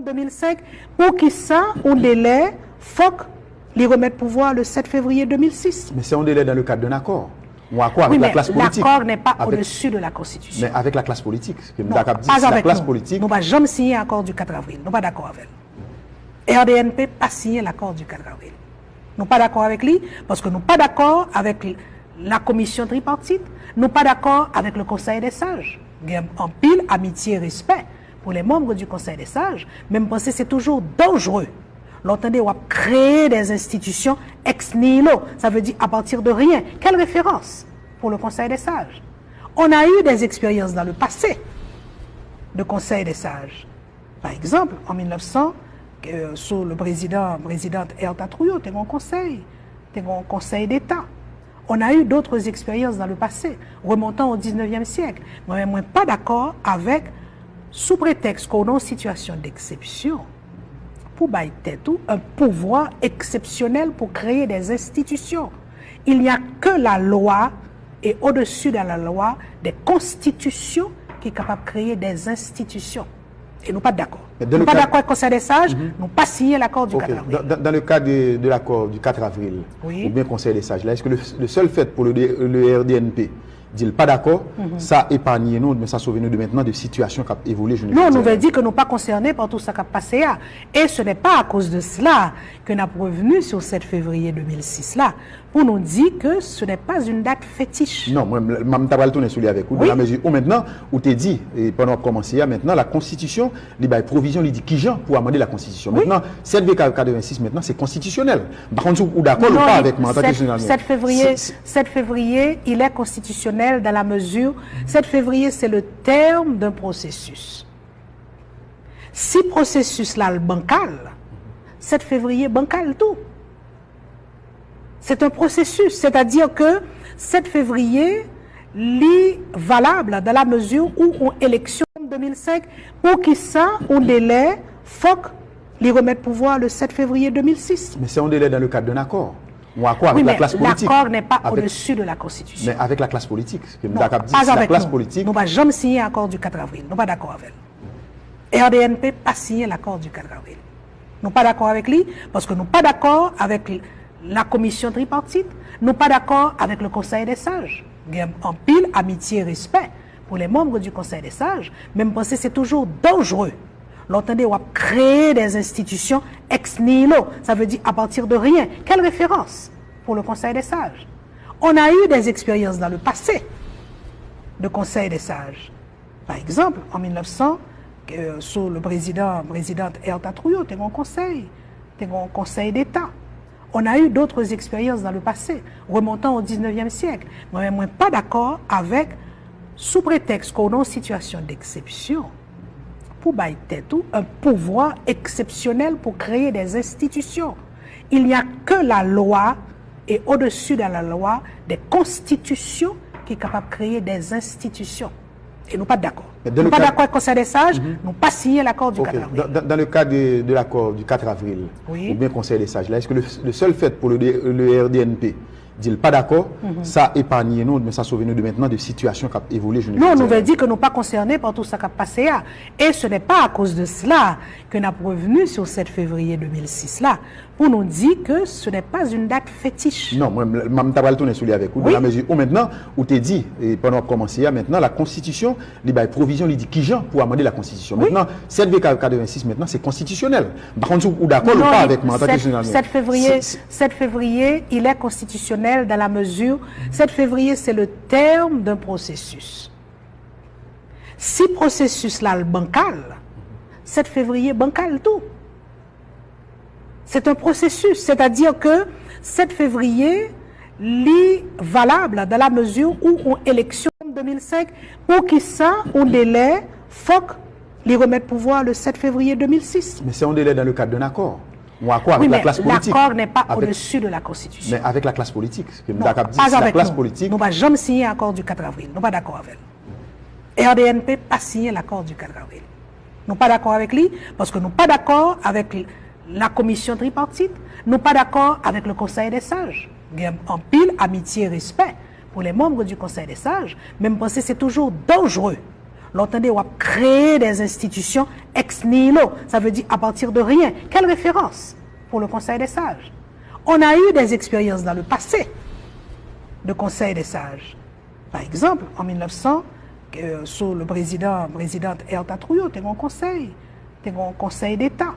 2005, pour qui ça, on délai, faut les remettre pouvoir le 7 février 2006. Mais c'est un délai dans le cadre d'un accord. Ou accord avec Oui, la classe politique. L'accord n'est pas au-dessus de la Constitution. Mais avec la classe politique. Que non, pas la avec classe nous. politique. Nous n'avons jamais signé l'accord du 4 avril. Nous n'avons pas d'accord avec elle. RDNP pas signé l'accord du 4 avril. Nous n'avons pas d'accord avec lui parce que nous n'avons pas d'accord avec la commission tripartite. Nous n'avons pas d'accord avec le Conseil des sages. Il y a en pile amitié et respect pour les membres du Conseil des sages. Même penser c'est toujours dangereux. L'entendez, on va créer des institutions ex nihilo. Ça veut dire à partir de rien. Quelle référence pour le Conseil des sages? On a eu des expériences dans le passé de Conseil des sages. Par exemple, en 1900, sous le présidente Erta Trouillot, tu as un conseil d'État. On a eu d'autres expériences dans le passé, remontant au 19e siècle. Moi, je ne suis pas d'accord avec, sous prétexte qu'on est en situation d'exception, pour un pouvoir exceptionnel pour créer des institutions. Il n'y a que la loi et au-dessus de la loi, des constitutions qui sont capables de créer des institutions. Et nous ne sommes pas d'accord. Nous ne sommes pas d'accord avec le Conseil des sages, nous n'avons pas signé l'accord du 4 avril. Dans le cas de l'accord du 4 avril, ou bien Conseil des sages, là, est-ce que le seul fait pour le RDNP dit pas d'accord, ça épargne nous, mais ça sauve nous de maintenant de situations qui ont évolué. Non, nous veut dire que nous ne sommes pas concernés par tout ça qui a passé. Et ce n'est pas à cause de cela que nous sommes revenus sur 7 février 2006 là, pour nous dire que ce n'est pas une date fétiche. Non, moi, je vais tourner sur lui avec vous, dans la mesure où maintenant, où tu dit, et pendant qu'on commence, maintenant, la Constitution, les provisions, il dit qui genre pour amender la Constitution. Maintenant, 7 86, maintenant, c'est constitutionnel. Par contre, ou d'accord ou pas avec moi en tant que général. 7 février, il est constitutionnel dans la mesure, 7 février, c'est le terme d'un processus. Si processus là, le bancal, 7 février, bancal tout. C'est un processus, c'est-à-dire que 7 février, est valable dans la mesure où on élection 2005, pour qui ça, on délai, faut les remettre pouvoir le 7 février 2006. Mais c'est un délai dans le cadre d'un accord. Ou accord avec la classe politique. L'accord n'est pas au-dessus de la Constitution. Mais avec la classe politique. Que non, pas avec la classe politique. Nous n'avons jamais signé l'accord du 4 avril. Nous n'avons pas d'accord avec elle. RDNP n'a pas signé l'accord du 4 avril. Nous n'avons pas d'accord avec lui parce que nous n'avons pas d'accord avec la commission tripartite. Nous n'avons pas d'accord avec le Conseil des sages. Il y a en pile amitié et respect pour les membres du Conseil des sages. Même penser c'est toujours dangereux. L'entendez, on va créer des institutions ex nihilo. Ça veut dire à partir de rien. Quelle référence pour le Conseil des sages? On a eu des expériences dans le passé de Conseil des sages. Par exemple, en 1900, sous le présidente Erta Trouillot, tu as un conseil d'État. On a eu d'autres expériences dans le passé, remontant au 19e siècle. Moi, je ne suis pas d'accord avec, sous prétexte qu'on est en situation d'exception, pour un pouvoir exceptionnel pour créer des institutions. Il n'y a que la loi et au-dessus de la loi, des constitutions qui sont capables de créer des institutions. Et nous ne sommes pas d'accord. Nous ne sommes pas d'accord avec le Conseil des sages, nous n'avons pas signé l'accord du 4 avril. Dans le cas de l'accord du 4 avril, ou bien Conseil des sages, là, est-ce que le seul fait pour le RDNP dit pas d'accord, ça épargne nous, mais ça sauve nous de maintenant de situations qui ont évolué. Non, nous veut dire que nous ne sommes pas concernés par tout ça qui a passé. Et ce n'est pas à cause de cela que nous sommes revenus sur 7 février 2006 là, pour nous dire que ce n'est pas une date fétiche. Non, moi, je vais tourner sur lui avec vous, dans la mesure où maintenant, où tu dit, et pendant qu'on commence, maintenant, la Constitution, les provisions, il dit qui genre pour amender la Constitution. Maintenant, 7 86, maintenant, c'est constitutionnel. Par contre, ou d'accord ou pas avec moi en tant que général. 7 février, il est constitutionnel dans la mesure, 7 février, c'est le terme d'un processus. Si processus là, le bancal, 7 février, bancal tout. C'est un processus, c'est-à-dire que 7 février est valable dans la mesure où on élection 2005, pour qui ça, on délai, faut les remettre pouvoir le 7 février 2006. Mais c'est un délai dans le cadre d'un accord. Ou accord avec la classe politique. L'accord n'est pas au-dessus de la Constitution. Mais avec la classe politique. Que non, pas avec la classe politique. Nous n'avons jamais signé l'accord du 4 avril. Nous n'sommes pas d'accord avec elle. RDNP n'a pas signé l'accord du 4 avril. Nous ne sommes pas d'accord avec lui parce que nous ne sommes pas d'accord avec la commission tripartite. Nous ne sommes pas d'accord avec le Conseil des sages. Il y a en pile amitié et respect pour les membres du Conseil des sages. Même penser c'est toujours dangereux. L'entendez, on va créer des institutions ex nihilo. Ça veut dire à partir de rien. Quelle référence pour le Conseil des sages? On a eu des expériences dans le passé de Conseil des sages. Par exemple, en 1900, sous le présidente Herta Trouillot, tu as un conseil d'État.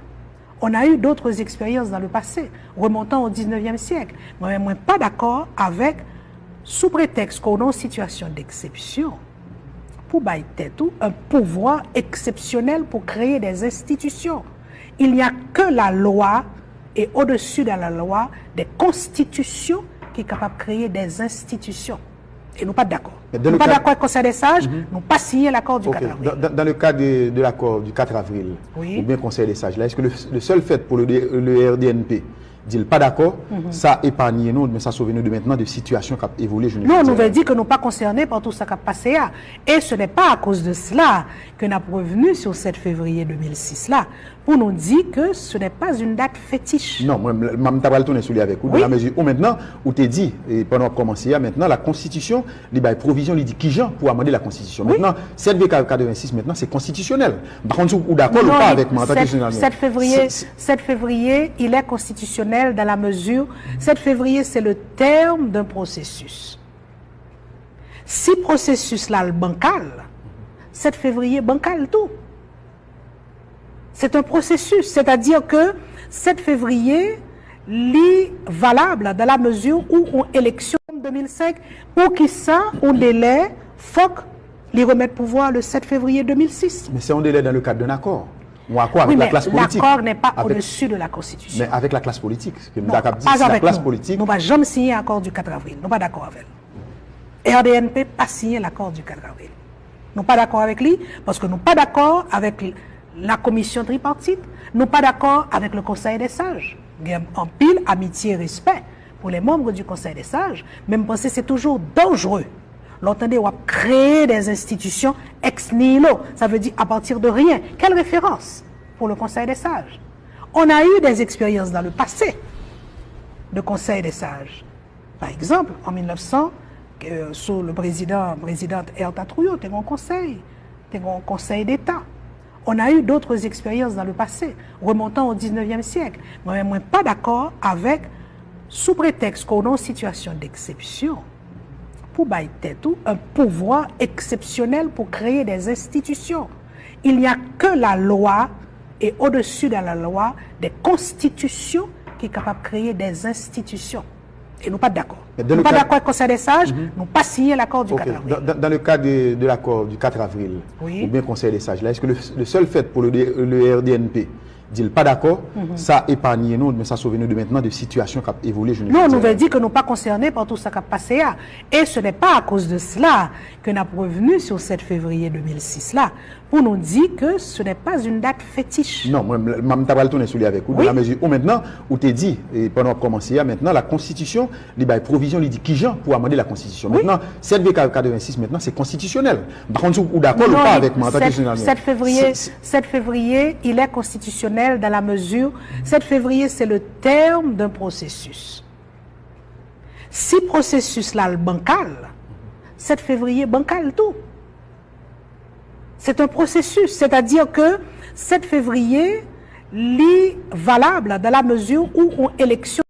On a eu d'autres expériences dans le passé, remontant au 19e siècle. Moi, je ne suis pas d'accord avec, sous prétexte qu'on est en situation d'exception, pour tout un pouvoir exceptionnel pour créer des institutions. Il n'y a que la loi et au-dessus de la loi, des constitutions qui sont capables de créer des institutions. Et nous ne sommes pas d'accord. Nous ne sommes pas d'accord avec le Conseil des sages, nous n'avons pas signé l'accord du 4 avril. Dans le cas de l'accord du 4 avril, ou bien Conseil des sages, est-ce que le seul fait pour le RDNP dit pas d'accord, ça épargne nous, mais ça sauve nous de maintenant de situations qui ont évolué. Non, nous veut dire que nous ne sommes pas concernés par tout ça qui a passé. Et ce n'est pas à cause de cela que nous sommes revenus sur 7 février 2006 là, pour nous dire que ce n'est pas une date fétiche. Non, moi, je vais tourner sur lui avec vous. Dans la mesure où maintenant, où tu dit, et pendant qu'on commence, maintenant, la Constitution, les provisions, il dit qui genre pour amender la Constitution. Maintenant, 7 86, maintenant, c'est constitutionnel. Par contre, ou d'accord ou pas avec moi en tant que journaliste. 7 février, il est constitutionnel dans la mesure, 7 février, c'est le terme d'un processus. Si processus là, le bancal, 7 février, bancal tout. C'est un processus, c'est-à-dire que 7 février est valable dans la mesure où on élection 2005, pour qui ça, on délai, faut les remettre pouvoir le 7 février 2006. Mais c'est un délai dans le cadre d'un accord. Ou accord avec la classe politique. L'accord n'est pas au-dessus de la Constitution. Mais avec la classe politique. Que nous pas la avec classe nous. politique. Nous n'avons jamais signé l'accord du 4 avril. Nous ne sommes pas d'accord avec elle. RDNP n'a pas signé l'accord du 4 avril. Nous ne sommes pas d'accord avec lui parce que nous ne sommes pas d'accord avec la commission tripartite. Nous ne sommes pas d'accord avec le Conseil des sages. Il y a en pile amitié et respect pour les membres du Conseil des sages. Même penser c'est toujours dangereux. L'entendez, on va créer des institutions ex nihilo. Ça veut dire à partir de rien. Quelle référence pour le Conseil des sages? On a eu des expériences dans le passé de Conseil des sages. Par exemple, en 1900, sous le présidente Herta Trouillot, tu as un conseil d'État. On a eu d'autres expériences dans le passé, remontant au 19e siècle. Moi, je ne suis pas d'accord avec, sous prétexte qu'on est en situation d'exception, pour tout un pouvoir exceptionnel pour créer des institutions. Il n'y a que la loi et au-dessus de la loi, des constitutions qui sont capables de créer des institutions. Et nous ne sommes pas d'accord. Nous ne sommes pas d'accord avec le Conseil des sages, nous n'avons pas signé l'accord du 4 avril. Dans le cas de l'accord du 4 avril, ou bien Conseil des sages, est-ce que le seul fait pour le RDNP dit pas d'accord, ça épargne nous, mais ça sauve nous de maintenant de situations qui ont évolué. Non, nous veut dire que nous ne sommes pas concernés par tout ça qui a passé. Et ce n'est pas à cause de cela que nous sommes revenus sur 7 février 2006 là, pour nous dire que ce n'est pas une date fétiche. Non, moi, je vais tourner sur lui avec vous. Dans la mesure où maintenant, où tu dit, et pendant qu'on commence, maintenant, la Constitution, les provisions, il dit qui genre pour amender la Constitution. Maintenant, 7 86, maintenant, c'est constitutionnel. Par contre, ou d'accord ou pas avec moi en tant que journaliste. 7 février, il est constitutionnel dans la mesure, 7 février, c'est le terme d'un processus. Si processus là, le bancal, 7 février, bancal tout. C'est un processus, c'est-à-dire que 7 février est valable dans la mesure où on élection